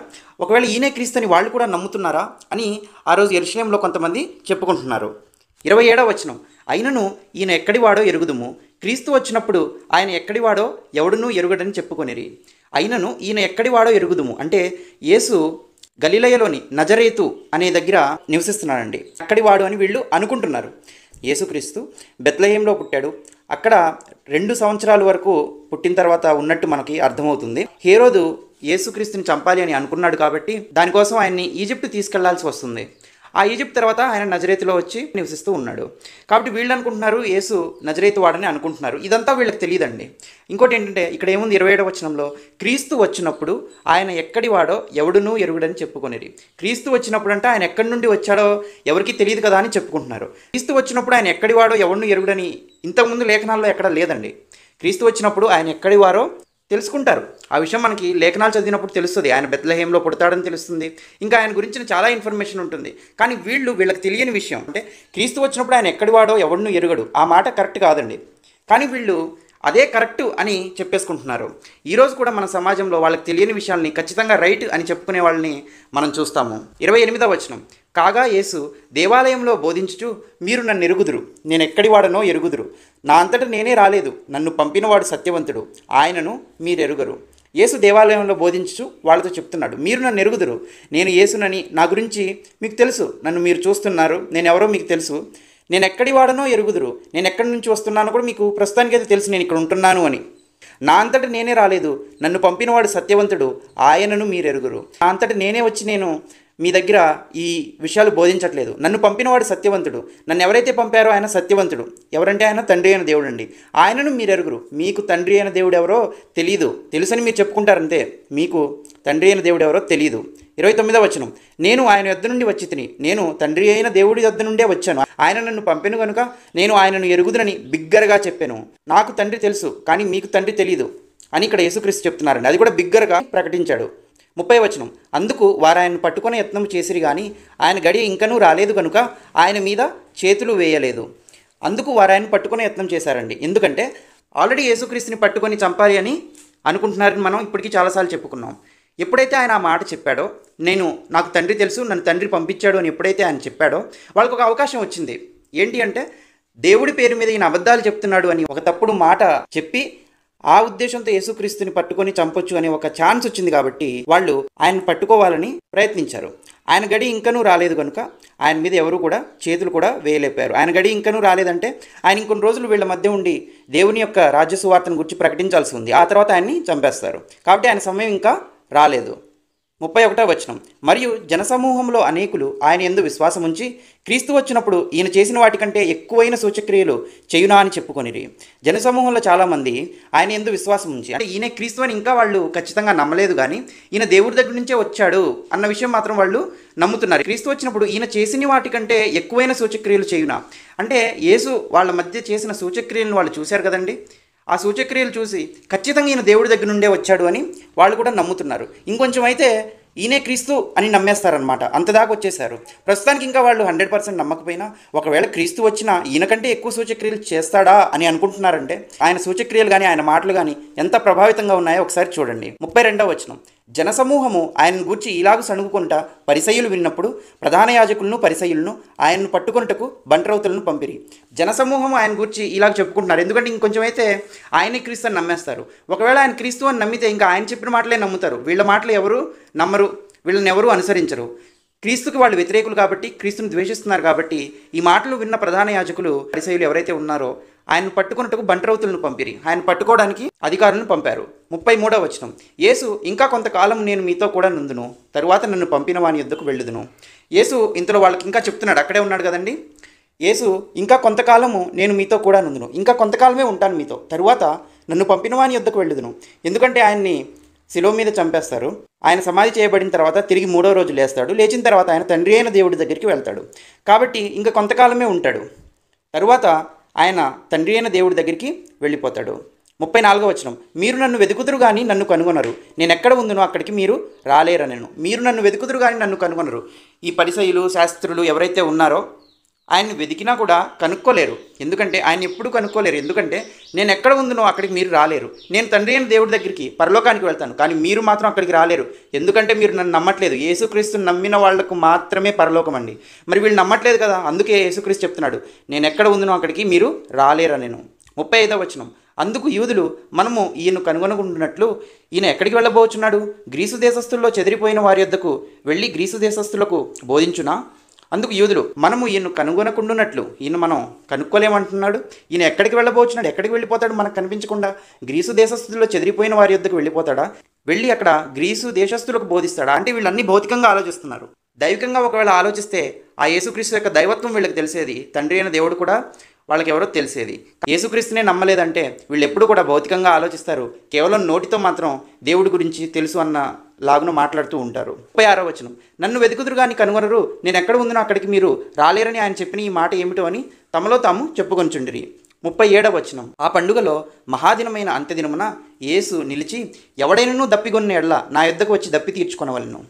ఒకవేళ ఈయనే క్రీస్తుని వాళ్ళు కూడా నమ్ముతున్నారా అని ఆ రోజు యెరూషలేములో కొంతమంది చెప్పుకుంటున్నారు. 27వ వచనం, అయినను ఈయన ఎక్కడివాడో ఎరుగుదుము, క్రీస్తు వచ్చినప్పుడు ఆయన ఎక్కడివాడో ఎవడునూ ఎరుగడని చెప్పుకొనిరి. అయినను ఈయన ఎక్కడివాడో ఎరుగుదుము అంటే యేసు గలిలయలోని నజరేతు అనే దగ్గర నివసిస్తున్నాడండి. అక్కడివాడు అని వీళ్ళు అనుకుంటున్నారు. యేసుక్రీస్తు బెత్లెహేంలో పుట్టాడు. అక్కడ 2 సంవత్సరాల వరకు పుట్టిన తర్వాత ఉన్నట్టు మనకి అర్థమవుతుంది. హేరోదు యేసుక్రీస్తుని చంపాలి అని అనుకున్నాడు కాబట్టి దానికోసం ఆయన్ని ఈజిప్ట్ తీసుకెళ్లాల్సి వస్తుంది. ఆ ఈజిప్ట్ తర్వాత ఆయన నజరేతులో వచ్చి నివసిస్తూ ఉన్నాడు. కాబట్టి వీళ్ళు అనుకుంటున్నారు యేసు నజరేతు వాడని అనుకుంటున్నారు. ఇదంతా వీళ్ళకి తెలియదండి. ఇంకోటి ఏంటంటే ఇక్కడ ఏముంది 27వ వచనంలో, క్రీస్తు వచ్చినప్పుడు ఆయన ఎక్కడి వాడో ఎవడునూ ఎరుగుడని చెప్పుకొనిరి. క్రీస్తు వచ్చినప్పుడు అంటే ఆయన ఎక్కడి నుండి వచ్చాడో ఎవరికి తెలియదు కదా అని చెప్పుకుంటున్నారు. క్రీస్తు వచ్చినప్పుడు ఆయన ఎక్కడి వాడో ఎవడునూ ఎరుగుడని ఇంతకుముందు లేఖనాల్లో ఎక్కడ లేదండి. క్రీస్తు వచ్చినప్పుడు ఆయన ఎక్కడి వారో తెలుసుకుంటారు. ఆ విషయం మనకి లేఖనాలు చదివినప్పుడు తెలుస్తుంది. ఆయన బెత్లెహేంలో పుడతాడని తెలుస్తుంది, ఇంకా ఆయన గురించిన చాలా ఇన్ఫర్మేషన్ ఉంటుంది. కానీ వీళ్ళకి తెలియని విషయం అంటే క్రీస్తు వచ్చినప్పుడు ఆయన ఎక్కడి వాడో ఎవడునూ ఎరుగడు, ఆ మాట కరెక్ట్ కాదండి. కానీ వీళ్ళు అదే కరెక్ట్ అని చెప్పేసుకుంటున్నారు. ఈరోజు కూడా మన సమాజంలో వాళ్ళకి తెలియని విషయాల్ని ఖచ్చితంగా రైట్ అని చెప్పుకునే వాళ్ళని మనం చూస్తాము. 28వ వచనం, కాగా యేసు దేవాలయంలో బోధించుచు, మీరు నన్ను ఎరుగుదురు, నేను ఎక్కడి వాడనో ఎరుగుదురు, నా అంతటా నేనే రాలేదు, నన్ను పంపినవాడు సత్యవంతుడు, ఆయనను మీరు ఎరుగరు. యేసు దేవాలయంలో బోధించుచు వాళ్ళతో చెప్తున్నాడు, మీరు నన్ను ఎరుగుదురు, నేను యేసునని, నా గురించి మీకు తెలుసు, నన్ను మీరు చూస్తున్నారు, నేను ఎవరో మీకు తెలుసు, నేను ఎక్కడి వాడనో ఎరుగుదురు, నేను ఎక్కడి నుంచి వస్తున్నానో కూడా మీకు ప్రస్తుతానికైతే తెలుసు, నేను ఇక్కడ ఉంటున్నాను అని. నా అంతటా నేనే రాలేదు, నన్ను పంపినవాడు సత్యవంతుడు, ఆయనను మీరు ఎరుగురు. నా అంతటా నేనే వచ్చి నేను మీ దగ్గర ఈ విషయాలు బోధించట్లేదు, నన్ను పంపినవాడు సత్యవంతుడు, నన్ను ఎవరైతే పంపారో ఆయన సత్యవంతుడు. ఎవరంటే ఆయన తండ్రి అయిన దేవుడు అండి. ఆయనను మీరు ఎరుగురు. మీకు తండ్రి అయిన దేవుడు ఎవరో తెలీదు, తెలుసని మీరు చెప్పుకుంటారంతే, మీకు తండ్రి అయిన దేవుడు ఎవరో తెలీదు. 29వ వచనం, నేను ఆయన యొద్ద నుండి వచ్చి తిని, నేను తండ్రి అయిన దేవుడి యొద్ద నుండే వచ్చాను, ఆయన నన్ను పంపెను కనుక నేను ఆయనను ఎరుగుదునని బిగ్గరగా చెప్పాను. నాకు తండ్రి తెలుసు కానీ మీకు తండ్రి తెలీదు అని ఇక్కడ యేసుక్రీస్తు చెప్తున్నారండి. అది కూడా బిగ్గరగా ప్రకటించాడు. 30వ వచనం, అందుకు వారు ఆయనను పట్టుకునే యత్నం చేసిరి కానీ ఆయన గడియ ఇంకనూ రాలేదు కనుక ఆయన మీద చేతులు వేయలేదు. అందుకు వారు ఆయన పట్టుకునే యత్నం చేశారండి. ఎందుకంటే ఆల్రెడీ యేసుక్రీస్తుని పట్టుకొని చంపాలి అని అనుకుంటున్నారని మనం ఇప్పటికీ చాలాసార్లు చెప్పుకున్నాం. ఎప్పుడైతే ఆయన ఆ మాట చెప్పాడో, నాకు తండ్రి తెలుసు, నన్ను తండ్రి పంపించాడు అని ఎప్పుడైతే ఆయన చెప్పాడో వాళ్ళకు ఒక అవకాశం వచ్చింది. ఏంటి అంటే దేవుడి పేరు మీద ఈయన అబద్ధాలు చెప్తున్నాడు అని ఒక తప్పుడు మాట చెప్పి ఆ ఉద్దేశంతో యేసుక్రీస్తుని పట్టుకొని చంపొచ్చు అనే ఒక ఛాన్స్ వచ్చింది. కాబట్టి వాళ్ళు ఆయన పట్టుకోవాలని ప్రయత్నించారు. ఆయన గడి ఇంకనూ రాలేదు కనుక ఆయన మీద ఎవరు కూడా చేతులు కూడా వేయలేపారు. ఆయన గడి ఇంకనూ రాలేదంటే ఆయన ఇంకొన్ని రోజులు వీళ్ళ మధ్య ఉండి దేవుని యొక్క రాజ్య సువార్తను గురించి ప్రకటించాల్సి ఉంది. ఆ తర్వాత ఆయన్ని చంపేస్తారు. కాబట్టి ఆయన సమయం ఇంకా రాలేదు. 31వ వచనం, మరియు జనసమూహంలో అనేకులు ఆయన యందు విశ్వాసం ఉంచి, క్రీస్తు వచ్చినప్పుడు ఈయన చేసిన వాటికంటే ఎక్కువైన సూచక్రియలు చేయునా అని చెప్పుకొనిరి. జనసమూహంలో చాలామంది ఆయన యందు విశ్వాసం ఉంచి, అంటే ఈయన క్రీస్తు అని ఇంకా వాళ్ళు ఖచ్చితంగా నమ్మలేదు, కానీ ఈయన దేవుడి దగ్గర నుంచే వచ్చాడు అన్న విషయం మాత్రం వాళ్ళు నమ్ముతున్నారు. క్రీస్తు వచ్చినప్పుడు ఈయన చేసిన వాటికంటే ఎక్కువైన సూచక్రియలు చేయునా అంటే యేసు వాళ్ళ మధ్య చేసిన సూచక్రియలను వాళ్ళు చూశారు కదండి. ఆ సూచక్రియలు చూసి ఖచ్చితంగా ఈయన దేవుడి దగ్గర నుండే వచ్చాడు అని వాళ్ళు కూడా నమ్ముతున్నారు. ఇంకొంచెం అయితే ఈయనే క్రీస్తు అని నమ్మేస్తారనమాట. అంతదాకా వచ్చేసారు. ప్రస్తుతానికి ఇంకా వాళ్ళు 100% నమ్మకపోయినా ఒకవేళ క్రీస్తు వచ్చినా ఈయనకంటే ఎక్కువ సూచక్రియలు చేస్తాడా అని అనుకుంటున్నారంటే ఆయన సూచక్రియలు కానీ ఆయన మాటలు కానీ ఎంత ప్రభావితంగా ఉన్నాయో ఒకసారి చూడండి. 32వ వచనం, జనసమూహము ఆయనను గూర్చి ఇలాగ సణుగుకొంట పరిసయ్యులు విన్నప్పుడు ప్రధాన యాజకులను పరిసయ్యులను ఆయనను పట్టుకొనుటకు బంట్రౌతులను పంపిరి. జనసమూహము ఆయన గూర్చి ఇలాగ చెప్పుకుంటున్నారు. ఎందుకంటే ఇంకొంచెం అయితే ఆయనే క్రీస్తు అని నమ్మేస్తారు. ఒకవేళ ఆయన క్రీస్తు అని నమ్మితే ఇంకా ఆయన చెప్పిన మాటలే నమ్ముతారు. వీళ్ళ మాటలు ఎవరు నమ్మరు, వీళ్ళని ఎవరు అనుసరించరు. క్రీస్తుకి వాళ్ళు వ్యతిరేకులు కాబట్టి, క్రీస్తుని ద్వేషిస్తున్నారు కాబట్టి ఈ మాటలు విన్న ప్రధాన యాజకులు పరిసయ్యులు ఎవరైతే ఉన్నారో ఆయన పట్టుకున్నట్టుకు బంట్రౌతులను పంపిరి. ఆయన పట్టుకోవడానికి అధికారులను పంపారు. 33వ వచనం, యేసు ఇంకా కొంతకాలం నేను మీతో కూడా నుందును, తరువాత నన్ను పంపిన వాని యొద్దకు వెళ్ళుదును. యేసు ఇంతలో వాళ్ళకి ఇంకా చెప్తున్నాడు, అక్కడే ఉన్నాడు కదండి. యేసు ఇంకా కొంతకాలము నేను మీతో కూడా నుందును, ఇంకా కొంతకాలమే ఉంటాను మీతో, తరువాత నన్ను పంపిన వాని యొద్దకు వెళ్ళుదును. ఎందుకంటే ఆయన్ని శిలువ మీద చంపేస్తారు. ఆయన సమాధి చేయబడిన తర్వాత తిరిగి 3వ రోజు లేస్తాడు. లేచిన తర్వాత ఆయన తండ్రి అయిన దేవుడి దగ్గరికి వెళ్తాడు. కాబట్టి ఇంకా కొంతకాలమే ఉంటాడు. తరువాత ఆయన తండ్రి అయిన దేవుడి దగ్గరికి వెళ్ళిపోతాడు. 34వ వచనం, మీరు నన్ను వెతుకుదురు కానీ నన్ను కనుగొనరు, నేను ఎక్కడ ఉందునో అక్కడికి మీరు రాలేరనెను. మీరు నన్ను వెతుకుదురు కానీ నన్ను కనుగొనరు. ఈ పరిసయ్యులు శాస్త్రులు ఎవరైతే ఉన్నారో ఆయన్ని వెతికినా కూడా కనుక్కోలేరు. ఎందుకంటే ఆయన ఎప్పుడు కనుక్కోలేరు. ఎందుకంటే నేను ఎక్కడ ఉందునో అక్కడికి మీరు రాలేరు. నేను తండ్రి అయిన దేవుడి దగ్గరికి పరలోకానికి వెళ్తాను, కానీ మీరు మాత్రం అక్కడికి రాలేరు. ఎందుకంటే మీరు నన్ను నమ్మట్లేదు. యేసుక్రీస్తుని నమ్మిన వాళ్లకు మాత్రమే పరలోకం అండి. మరి వీళ్ళు నమ్మట్లేదు కదా, అందుకే యేసుక్రీస్తు చెప్తున్నాడు, నేను ఎక్కడ ఉందునో అక్కడికి మీరు రాలేరు నేను. 35వ వచనం, అందుకు యూదులు మనము ఈయన కనుగొనుకుంటున్నట్లు ఈయన ఎక్కడికి వెళ్ళబోచున్నాడు? గ్రీసు దేశస్థుల్లో చెదిరిపోయిన వారి యొద్దకు వెళ్ళి గ్రీసు దేశస్థులకు బోధించునా? అందుకు యూదులు మనము ఈయన కనుగొనకుండానట్లు, ఈయన మనం కనుక్కోలేమంటున్నాడు, ఈయన ఎక్కడికి వెళ్ళబోచున్నాడు, ఎక్కడికి వెళ్ళిపోతాడు మనకు కనిపించకుండా? గ్రీసు దేశస్థుల్లో చెదిరిపోయిన వారి యొద్దకు వెళ్ళిపోతాడా? వెళ్ళి అక్కడ గ్రీసు దేశస్థులకు బోధిస్తాడా? అంటే వీళ్ళన్నీ భౌతికంగా ఆలోచిస్తున్నారు. దైవికంగా ఒకవేళ ఆలోచిస్తే ఆ యేసుక్రీస్తు యొక్క దైవత్వం వీళ్ళకి తెలిసేది, తండ్రి అయిన దేవుడు కూడా వాళ్ళకి ఎవరో తెలిసేది. యేసుక్రీస్తునే నమ్మలేదంటే వీళ్ళు ఎప్పుడు కూడా భౌతికంగా ఆలోచిస్తారు. కేవలం నోటితో మాత్రం దేవుడి గురించి తెలుసు అన్న లాగున మాట్లాడుతూ ఉంటారు. 36వ వచనం, నన్ను వెతుకుదురు కానీ కనుగొనరు, నేను ఎక్కడ ఉందునో అక్కడికి మీరు రాలేరని ఆయన చెప్పిన ఈ మాట ఏమిటో అని తమలో తాము చెప్పుకొంచుండిరి. 37వ వచనం, ఆ పండుగలో మహాదినమైన అంత్యదినమున యేసు నిలిచి ఎవడైనను దప్పిగొన్న ఎడల నా యొద్దకు వచ్చి దప్పి తీర్చుకొనవలెను.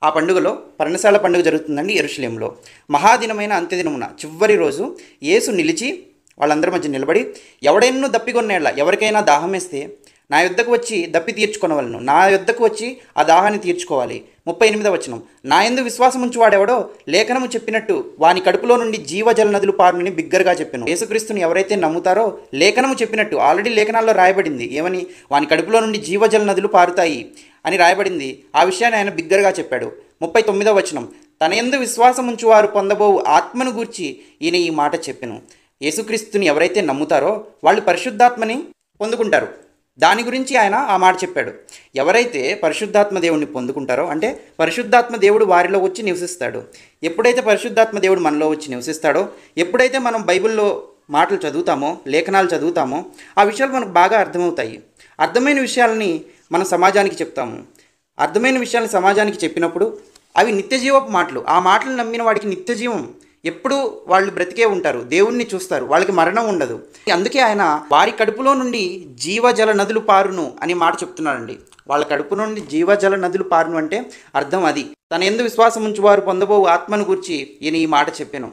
ఆ పండుగలో పర్ణశాల పండుగ జరుగుతుందండి యెరూషలేములో. మహాదినమైన అంత్యదినమున చివరి రోజు యేసు నిలిచి వాళ్ళందరి మధ్య నిలబడి ఎవడైనా దప్పిగొన్నేళ్ళ ఎవరికైనా దాహం వేస్తే నా యొద్దకు వచ్చి దప్పి తీర్చుకొనవలను, నా యొద్దకు వచ్చి ఆ దాహాన్ని తీర్చుకోవాలి. 38వ వచనం, నా యందు విశ్వాసం ఉంచువాడెవడో లేఖనము చెప్పినట్టు వాని కడుపులో నుండి జీవజల నదులు పారునని బిగ్గరగా చెప్పాను. యేసుక్రీస్తుని ఎవరైతే నమ్ముతారో లేఖనము చెప్పినట్టు, ఆల్రెడీ లేఖనాల్లో రాయబడింది ఏమని, వాని కడుపులో నుండి జీవజల నదులు పారుతాయి అని రాయబడింది. ఆ విషయాన్ని ఆయన బిగ్గరగా చెప్పాడు. 39వ వచనం, తన యందు విశ్వాసం ఉంచువారు పొందబోవు ఆత్మను గూర్చి ఈయన ఈ మాట చెప్పెను. యేసుక్రీస్తుని ఎవరైతే నమ్ముతారో వాళ్ళు పరిశుద్ధాత్మని పొందుకుంటారు. దాని గురించి ఆయన ఆ మాట చెప్పాడు. ఎవరైతే పరిశుద్ధాత్మ దేవుడిని పొందుకుంటారో అంటే పరిశుద్ధాత్మ దేవుడు వారిలో వచ్చి నివసిస్తాడు. ఎప్పుడైతే పరిశుద్ధాత్మ దేవుడు మనలో వచ్చి నివసిస్తాడో, ఎప్పుడైతే మనం బైబిల్లో మాటలు చదువుతామో, లేఖనాలు చదువుతామో, ఆ విషయాలు మనకు బాగా అర్థమవుతాయి. అర్థమైన విషయాలని మనం సమాజానికి చెప్తాము. అర్థమైన విషయాలను సమాజానికి చెప్పినప్పుడు అవి నిత్యజీవపు మాటలు. ఆ మాటలు నమ్మిన వాడికి నిత్యజీవం, ఎప్పుడు వాళ్ళు బ్రతికే ఉంటారు, దేవుణ్ణి చూస్తారు, వాళ్ళకి మరణం ఉండదు. అందుకే ఆయన వారి కడుపులో నుండి జీవజల నదులు పారును అనే మాట చెప్తున్నారండి. వాళ్ళ కడుపు నుండి జీవజల నదులు పారును అంటే అర్థం అది. తన యందు విశ్వాసం ఉంచి వారు పొందబోవు ఆత్మను గురించి ఈయన ఈ మాట చెప్పాను.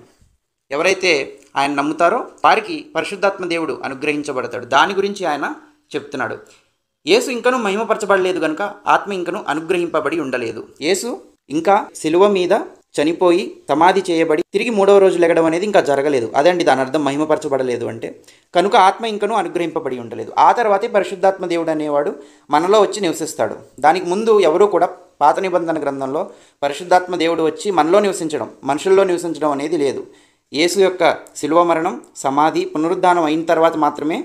ఎవరైతే ఆయన నమ్ముతారో వారికి పరిశుద్ధాత్మ దేవుడు అనుగ్రహించబడతాడు. దాని గురించి ఆయన చెప్తున్నాడు. యేసు ఇంకనూ మహిమపరచబడలేదు కనుక ఆత్మ ఇంకనూ అనుగ్రహింపబడి ఉండలేదు. యేసు ఇంకా శిలువ మీద చనిపోయి సమాధి చేయబడి తిరిగి 3వ రోజు లెగడం అనేది ఇంకా జరగలేదు. అదండి దాని అర్థం, మహిమపరచబడలేదు అంటే. కనుక ఆత్మ ఇంకనూ అనుగ్రహింపబడి ఉండలేదు. ఆ తర్వాతే పరిశుద్ధాత్మ దేవుడు అనేవాడు మనలో వచ్చి నివసిస్తాడు. దానికి ముందు ఎవరూ కూడా పాత నిబంధన గ్రంథంలో పరిశుద్ధాత్మ దేవుడు వచ్చి మనలో నివసించడం, మనుషుల్లో నివసించడం అనేది లేదు. యేసు యొక్క శిలువ మరణం, సమాధి, పునరుద్ధానం అయిన తర్వాత మాత్రమే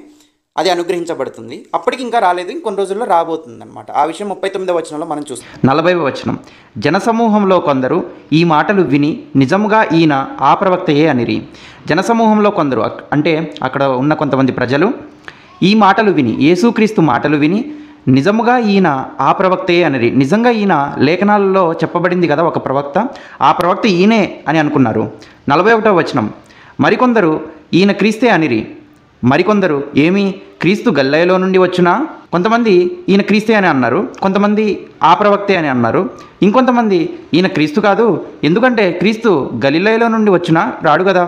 అది అనుగ్రహించబడుతుంది. అప్పటికి ఇంకా రాలేదు, ఇంకొన్ని రోజుల్లో రాబోతుంది అనమాట. ఆ విషయం 39వ వచనంలో మనం చూస్తాం. 40వ వచనం, జనసమూహంలో కొందరు ఈ మాటలు విని నిజముగా ఈయన ఆ ప్రవక్తయే అనిరి. జనసమూహంలో కొందరు అంటే అక్కడ ఉన్న కొంతమంది ప్రజలు ఈ మాటలు విని, యేసుక్రీస్తు మాటలు విని నిజముగా ఈయన ఆ ప్రవక్తయే అనిరి. నిజంగా ఈయన లేఖనాలలో చెప్పబడింది కదా ఒక ప్రవక్త, ఆ ప్రవక్త ఈయనే అని అనుకున్నారు. 41వ వచనం, మరికొందరు ఈయన క్రీస్తే అనిరి. మరికొందరు ఏమి క్రీస్తు గలిలయలో నుండి వచ్చునా? కొంతమంది ఈయన క్రీస్తే అని అన్నారు, కొంతమంది ఆ ప్రవక్తే అని అన్నారు, ఇంకొంతమంది ఈయన క్రీస్తు కాదు, ఎందుకంటే క్రీస్తు గలిలయలో నుండి వచ్చునా రాడు కదా,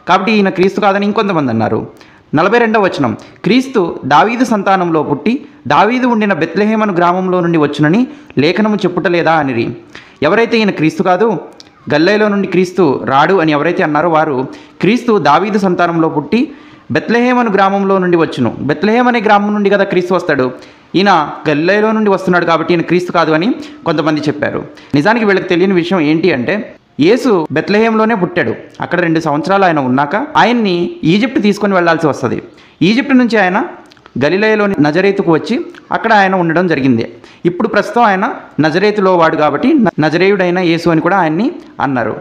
కాబట్టి ఈయన క్రీస్తు కాదని ఇంకొంతమంది అన్నారు. 42వ వచనం, క్రీస్తు దావీదు సంతానంలో పుట్టి దావీదు ఉండిన బెత్లెహేమను గ్రామంలో నుండి వచ్చునని లేఖనము చెప్పుటలేదా అనిరి. ఎవరైతే ఈయన క్రీస్తు కాదు, గలిలయలో నుండి క్రీస్తు రాడు అని ఎవరైతే అన్నారో వారు క్రీస్తు దావీదు సంతానంలో పుట్టి బెత్లెహేమను గ్రామంలో నుండి వచ్చును. బెత్లెహేమ్ అనే గ్రామం నుండి కదా క్రీస్తు వస్తాడు, ఈయన గలిలయలో నుండి వస్తున్నాడు కాబట్టి ఈయన క్రీస్తు కాదు అని కొంతమంది చెప్పారు. నిజానికి వీళ్ళకి తెలియని విషయం ఏంటి అంటే, యేసు బెత్లెహేంలోనే పుట్టాడు. అక్కడ 2 సంవత్సరాలు ఆయన ఉన్నాక ఆయన్ని ఈజిప్ట్ తీసుకొని వెళ్లాల్సి వస్తుంది. ఈజిప్ట్ నుంచి ఆయన గలిలయలోని నజరేతుకు వచ్చి అక్కడ ఆయన ఉండడం జరిగింది. ఇప్పుడు ప్రస్తుతం ఆయన నజరేతులో వాడు కాబట్టి నజరేయుడైన యేసు అని కూడా ఆయన్ని అన్నారు.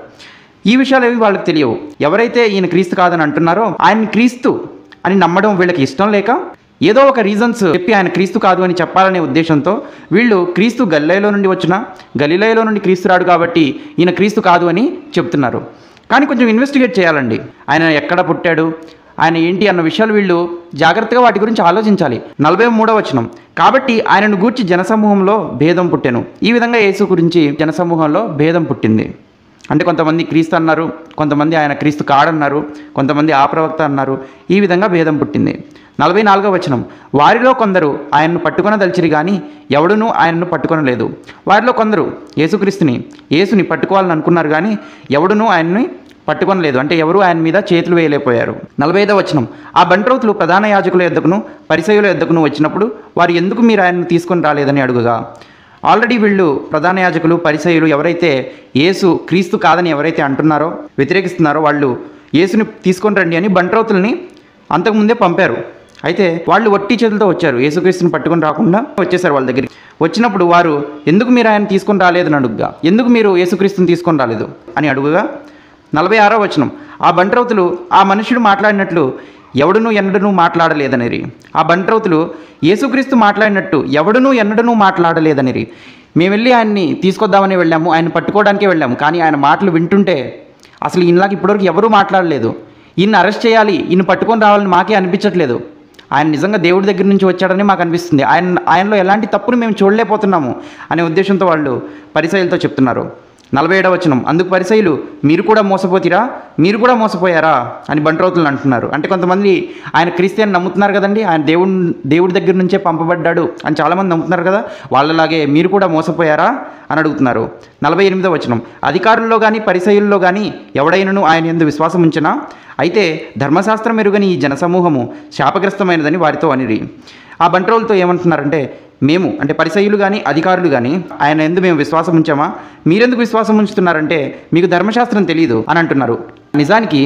ఈ విషయాలు ఏవి వాళ్ళకి తెలియవు. ఎవరైతే ఈయన క్రీస్తు కాదని అంటున్నారో ఆయన క్రీస్తు అని నమ్మడం వీళ్ళకి ఇష్టం లేక ఏదో ఒక రీజన్స్ చెప్పి ఆయన క్రీస్తు కాదు అని చెప్పాలనే ఉద్దేశంతో వీళ్ళు క్రీస్తు గలిలయలో నుండి వచ్చిన గలిలయలో నుండి క్రీస్తు రాడు కాబట్టి ఈయన క్రీస్తు కాదు అని చెప్తున్నారు. కానీ కొంచెం ఇన్వెస్టిగేట్ చేయాలండి. ఆయన ఎక్కడ పుట్టాడు, ఆయన ఏంటి అన్న విషయాలు వీళ్ళు జాగ్రత్తగా వాటి గురించి ఆలోచించాలి. 43వ వచనం, కాబట్టి ఆయనను గూర్చి జనసమూహంలో భేదం పుట్టెను. ఈ విధంగా యేసు గురించి జనసమూహంలో భేదం పుట్టింది. అంటే కొంతమంది క్రీస్తు అన్నారు, కొంతమంది ఆయన క్రీస్తు కాడన్నారు, కొంతమంది ఆ ప్రవక్త అన్నారు. ఈ విధంగా భేదం పుట్టింది. 44వ వచనం, వారిలో కొందరు ఆయన్ను పట్టుకొనదలిచిరి కానీ ఎవడునూ ఆయనను పట్టుకొనలేదు. వారిలో కొందరు యేసుని పట్టుకోవాలని అనుకున్నారు కానీ ఎవడునూ ఆయన్ని పట్టుకొనలేదు. అంటే ఎవరు ఆయన మీద చేతులు వేయలేకపోయారు. 45వ వచనం, ఆ బంట్రౌతులు ప్రధాన యాజకుల యొద్దకును పరిసయ్యుల యొద్దకును వచ్చినప్పుడు వారు ఎందుకు మీరు ఆయన్ను తీసుకొని రాలేదని అడుగుగా, ఆల్రెడీ వీళ్ళు ప్రధాన యాజకులు పరిసయ్యులు ఎవరైతే యేసు క్రీస్తు కాదని ఎవరైతే అంటున్నారో వ్యతిరేకిస్తున్నారో వాళ్ళు యేసుని తీసుకొని రండి అని బంట్రౌతుల్ని అంతకుముందే పంపారు. అయితే వాళ్ళు వట్టి చేతులతో వచ్చారు, యేసుక్రీస్తుని పట్టుకొని రాకుండా వచ్చేసారు వాళ్ళ దగ్గరికి. వచ్చినప్పుడు వారు ఎందుకు మీరు ఆయన తీసుకొని రాలేదని అడుగుగా, ఎందుకు మీరు యేసుక్రీస్తుని తీసుకొని రాలేదు అని అడుగుగా 46వ వచనం, ఆ బంట్రౌతులు ఆ మనుషుడు మాట్లాడినట్లు ఎవడునూ ఎన్నడనూ మాట్లాడలేదనిరి. ఆ బంట్రౌతులు యేసుక్రీస్తు మాట్లాడినట్టు ఎవడునూ ఎన్నడనూ మాట్లాడలేదనిరి. మేము వెళ్ళి ఆయన్ని తీసుకొద్దామని వెళ్ళాము, ఆయన పట్టుకోవడానికే వెళ్ళాము, కానీ ఆయన మాటలు వింటుంటే అసలు ఈయనలాగా ఇప్పటివరకు ఎవరూ మాట్లాడలేదు, ఈయన్ని అరెస్ట్ చేయాలి, ఈయన పట్టుకొని రావాలని మాకే అనిపించట్లేదు, ఆయన నిజంగా దేవుడి దగ్గర నుంచి వచ్చాడని మాకు అనిపిస్తుంది, ఆయనలో ఎలాంటి తప్పును మేము చూడలేకపోతున్నాము అనే ఉద్దేశంతో వాళ్ళు పరిసయ్యులతో చెప్తున్నారు. 47వ వచనం, అందుకు పరిసయ్యులు మీరు కూడా మోసపోయారా అని బంట్రౌతులను అంటున్నారు. అంటే కొంతమంది ఆయన క్రీస్తుని నమ్ముతున్నారు కదండి, ఆయన దేవుడి దగ్గర నుంచే పంపబడ్డాడు అని చాలామంది నమ్ముతున్నారు కదా, వాళ్ళలాగే మీరు కూడా మోసపోయారా అని అడుగుతున్నారు. 48వ వచనం, అధికారుల్లో కానీ పరిసయ్యుల్లో కానీ ఎవడైనను ఆయన యందు విశ్వాసం ఉంచినా అయితే ధర్మశాస్త్రం ఎరుగని ఈ జనసమూహము శాపగ్రస్తమైనదని వారితో అనిరి. ఆ బంట్రోలతో ఏమంటున్నారంటే, మేము అంటే పరిసయ్యులు కానీ అధికారులు కానీ ఆయన యందు మేము విశ్వాసం ఉంచామా, మీరెందుకు విశ్వాసం ఉంచుతున్నారంటే మీకు ధర్మశాస్త్రం తెలియదు అని అంటున్నారు. నిజానికి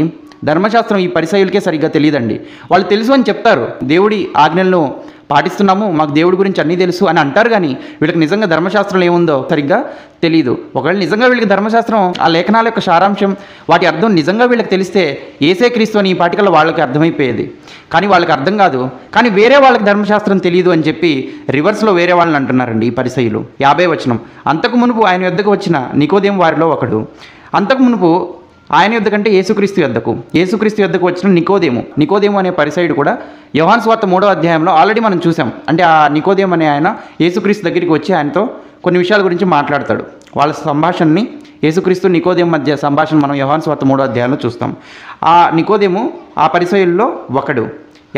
ధర్మశాస్త్రం ఈ పరిసయ్యులకే సరిగ్గా తెలియదండి. వాళ్ళు తెలుసు అని చెప్తారు, దేవుడి ఆజ్ఞలను పాటిస్తున్నాము, మాకు దేవుడి గురించి అన్నీ తెలుసు అని అంటారు, కానీ వీళ్ళకి నిజంగా ధర్మశాస్త్రం ఏముందో సరిగ్గా తెలియదు. ఒకవేళ నిజంగా వీళ్ళకి ధర్మశాస్త్రం ఆ లేఖనాల యొక్క సారాంశం వాటి అర్థం నిజంగా వీళ్ళకి తెలిస్తే యేసే క్రీస్తు అని ఈ పాటికల్లో వాళ్ళకి అర్థమైపోయేది. కానీ వాళ్ళకి అర్థం కాదు, కానీ వేరే వాళ్ళకి ధర్మశాస్త్రం తెలియదు అని చెప్పి రివర్స్లో వేరే వాళ్ళని అంటున్నారండి ఈ పరిసయ్యులు. 50వ వచనం, అంతకు మునుపు ఆయన యొద్దకు వచ్చిన నికోదేము వారిలో ఒకడు. అంతకు మునుపు ఆయన యొద్ద కంటే యేసుక్రీస్తు యొద్దకు వచ్చిన నికోదేము అనే పరిసయ్యుడు కూడా యోహాను సువార్త 3వ అధ్యాయంలో ఆల్రెడీ మనం చూసాం. అంటే ఆ నికోదేము అనే ఆయన యేసుక్రీస్తు దగ్గరికి వచ్చి ఆయనతో కొన్ని విషయాల గురించి మాట్లాడతాడు. వాళ్ళ సంభాషణని యేసుక్రీస్తు నికోదేము మధ్య సంభాషణ మనం యోహాను సువార్త 3వ అధ్యాయంలో చూస్తాం. ఆ నికోదేము ఆ పరిసయ్యుల్లో ఒకడు.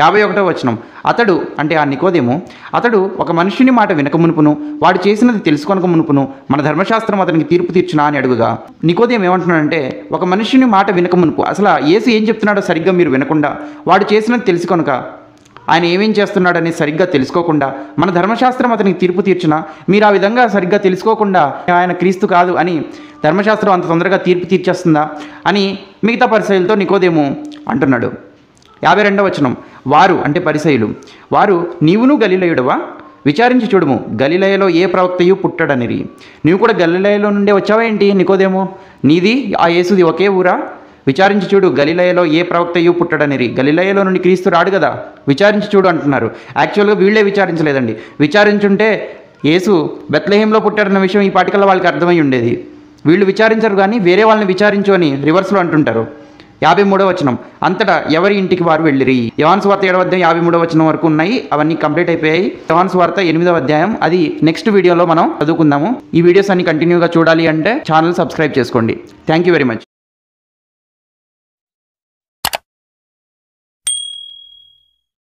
51వ వచనం, అతడు అంటే ఆ నికోదేము అతడు ఒక మనుషుని మాట వినక మునుపును వాడు చేసినది తెలుసుకొనక మునుపును మన ధర్మశాస్త్రం అతనికి తీర్పు తీర్చునా అని అడుగుగా, నికోదేము ఏమంటున్నాడంటే ఒక మనుషుని మాట వినక మునుపు అసలు యేసు ఏం చెప్తున్నాడో సరిగ్గా మీరు వినకుండా వాడు చేసినది తెలుసుకొనక ఆయన ఏమేం చేస్తున్నాడని సరిగ్గా తెలుసుకోకుండా మన ధర్మశాస్త్రం అతనికి తీర్పు తీర్చునా, మీరు ఆ విధంగా సరిగ్గా తెలుసుకోకుండా ఆయన క్రీస్తు కాదు అని ధర్మశాస్త్రం అంత తొందరగా తీర్పు తీర్చేస్తుందా అని మిగతా పరిసయ్యులతో నికోదేము అంటున్నాడు. 52వ వచనం, వారు అంటే పరిసయ్యులు వారు నీవును గలిలయుడవా, విచారించి చూడుము, గలిలయలో ఏ ప్రవక్తయు పుట్టడనిరి. నీవు కూడా గలిలయలో నుండే వచ్చావా ఏంటి నికోదేము, నీది ఆ యేసుది ఒకే ఊరా, విచారించి చూడు, గలిలయలో ఏ ప్రవక్తయు పుట్టడనిరి. గలిలయలో నుండి క్రీస్తు రాడు కదా, విచారించి చూడు అంటున్నారు. యాక్చువల్గా వీళ్ళే విచారించలేదండి, విచారించుంటే యేసు బెత్లెహేంలో పుట్టాడన్న విషయం ఈ పాటికల్లో వాళ్ళకి అర్థమై ఉండేది. వీళ్ళు విచారించరు కానీ వేరే వాళ్ళని విచారించు అని రివర్స్లో అంటుంటారు. 53వ వచనం, అంతటా ఎవరి ఇంటికి వారు వెళ్ళిరి. యోహాను సువార్త 7వ అధ్యాయం 53వ వచనం వరకు ఉన్నాయి, అవన్నీ కంప్లీట్ అయిపోయాయి. యోహాను సువార్త 8వ అధ్యాయం అది నెక్స్ట్ వీడియోలో మనం చదువుకుందాము. ఈ వీడియోస్ అన్ని కంటిన్యూగా చూడాలి అంటే ఛానల్ సబ్స్క్రైబ్ చేసుకోండి. Thank you very much.